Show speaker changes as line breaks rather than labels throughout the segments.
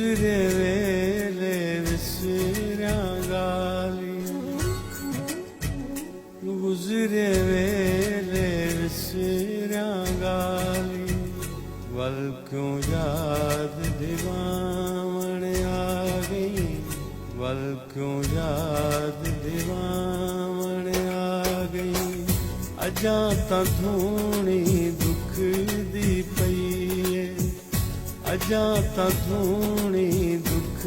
गुजरे वेले विसरा गाली, गुजरे वेले विसरा गाली, वल क्यों याद दीवान आ गई, वल क्यों याद दीवान आ गई। अजा तां धूनी दुख दी पई है, अजा तां धूनी दुख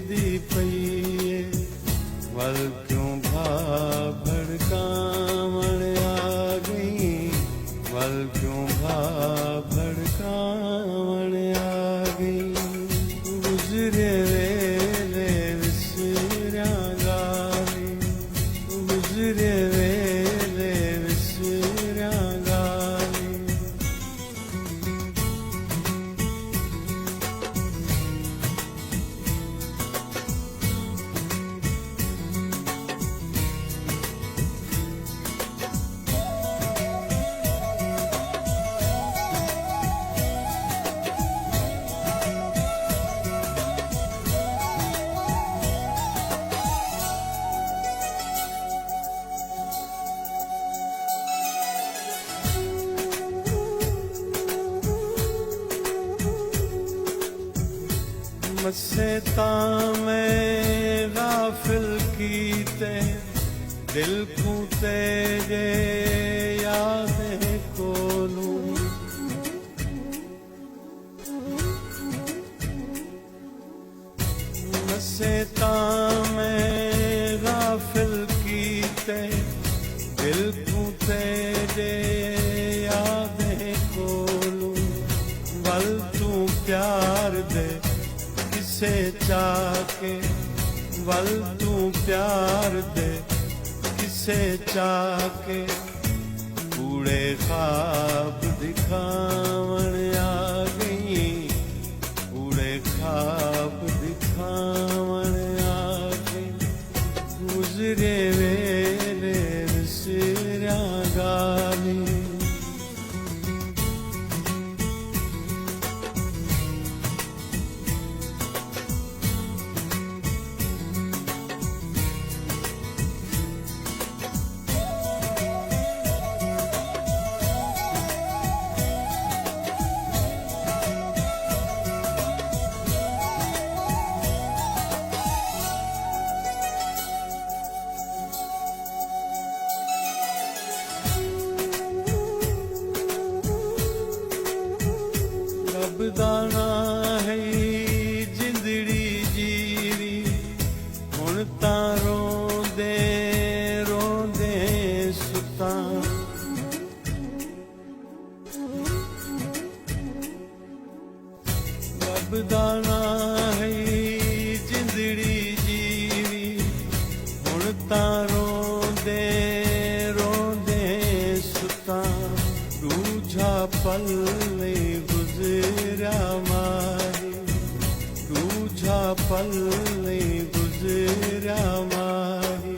दी पई है, वल क्यों भा भड़कावण आ गई, वल क्यों भा भड़कावण आ गई। गुजरे वेले विसरा गाली, गुजरे वेले विसरा गाली। मस्से तां मैं गाफिल कीते, दिल को तेरे यादें कोलूं। मस्से तां मैं गाफिल कीते, दिल को तेरे यादें कोलूं। वल तू प्यार दे किसे चाके, वल तू प्यार दे किसे चाके, कूड़े ख्वाब दिखावण आ गई, कूड़े ख्वाब दिखावण आ गई। गुजरे वेले विसरा गाली, रब दाना है जिंदड़ी जीवी, हुण तां रोंदे रोंदे सुतां। रब दाना है जिंदड़ी जीवी, हुण तां रोंदे रोंदे सुतां। रूझा पल गुजरा माही, रूझा पल गुजरा माही।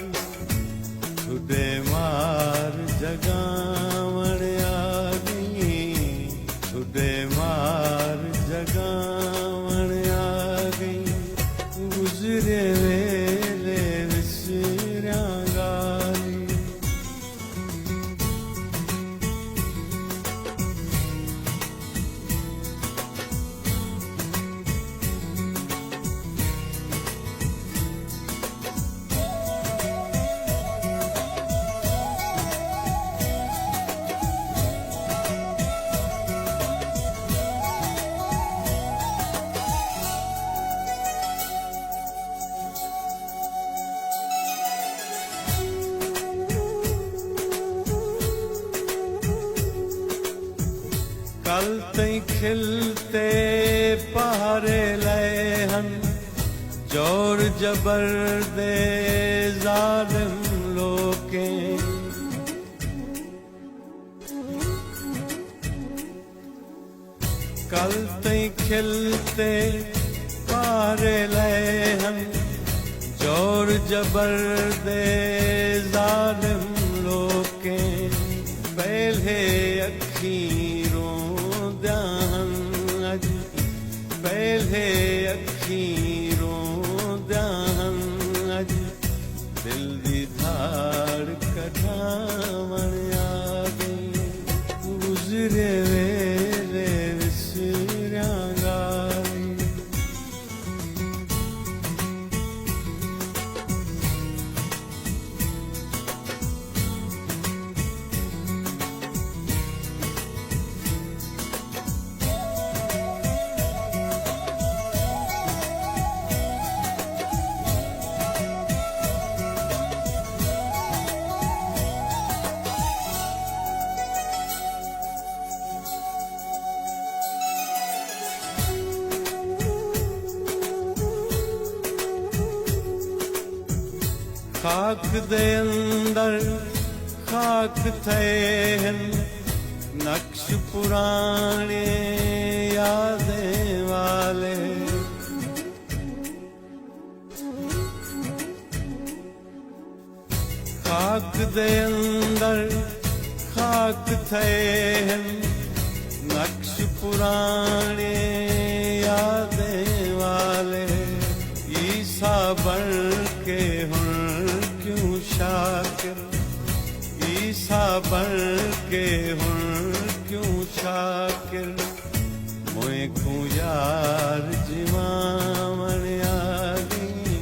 छुडे मार जगावण आ गई, छुडे मार जगावण आ गई। गुजरे वेले विसरा गाली, कल तई खिलते पहारे लए हन, जोर जबर दे जालिम लोकें। कल तई खिलते पहारे लए हन, जोर जबर दे जालिम लोकें। पहले अखीरों ध्यान अज, पहले अखी रोंदियां अज दिल दी धाड़ कढावण आ गई गुज़रे वेले विसरियांगा खाक दे अंदर खाक थे नक्श पुराने यादें वाले खाक दे अंदर खाक थे नक्श पुराने यादें वाले ईसा बन के क्यों शाकिर ईसा बन के क्यों शाकिर मोए को यार जीवावण आ गई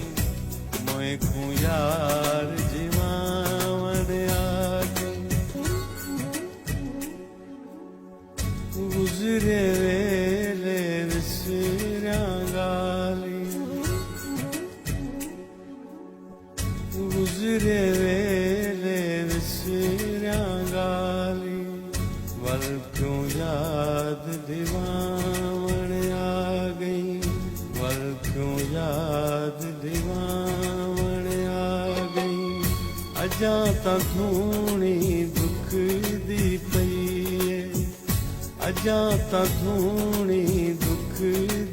मोए को यार जीवावण आ गई गुज़रे वेले विसरियांगा गुज़रे वेले विसरियांगा वल क्यों याद दीवावण आ गई वल क्यों याद दीवावण आ गई अजा तां धूनी दुख दी पई है अजा तां धूनी दुख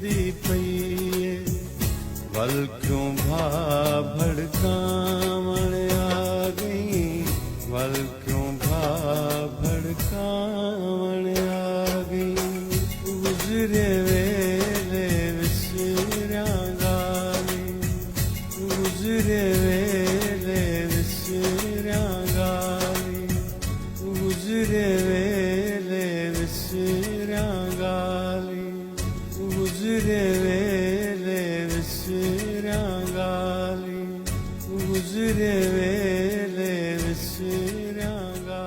दी पई है वल क्यों भा भड़कावण आ गई वल क्यों भा भड़कावण आ गई गुज़रे वेले विसरियांगा गुज़रे वेले विसरियांगा गुज़रे वेले विसरियांगा गुज़रे वेले विसरियांगा गुज़रे वेले विसरियांगा